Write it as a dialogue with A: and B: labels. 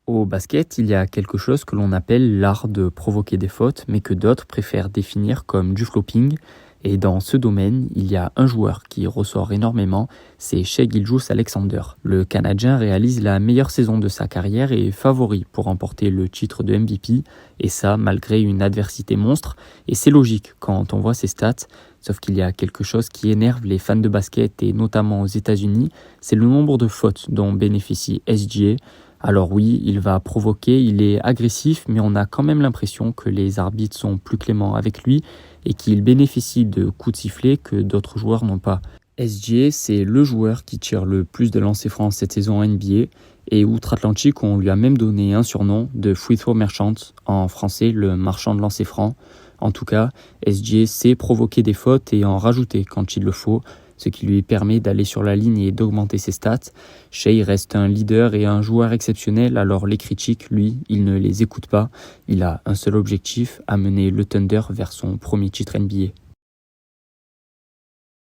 A: Au basket, il y a quelque chose que l'on appelle l'art de provoquer des fautes, mais que d'autres préfèrent définir comme du flopping. Et dans ce domaine, il y a un joueur qui ressort énormément, c'est Shai Gilgeous-Alexander. Le Canadien réalise la meilleure saison de sa carrière et est favori pour remporter le titre de MVP, et ça malgré une adversité monstre. Et c'est logique quand on voit ses stats, sauf qu'il y a quelque chose qui énerve les fans de basket, et notamment aux États-Unis, c'est le nombre de fautes dont bénéficie SGA. Alors oui, il va provoquer, il est agressif, mais on a quand même l'impression que les arbitres sont plus cléments avec lui et qu'il bénéficie de coups de sifflet que d'autres joueurs n'ont pas. SGA, c'est le joueur qui tire le plus de lancers francs cette saison en NBA, et outre-Atlantique, on lui a même donné un surnom de Free Throw Merchant, en français le marchand de lancers francs. En tout cas, SGA sait provoquer des fautes et en rajouter quand il le faut, ce qui lui permet d'aller sur la ligne et d'augmenter ses stats. Shai reste un leader et un joueur exceptionnel, alors les critiques, lui, il ne les écoute pas. Il a un seul objectif, amener le Thunder vers son premier titre NBA.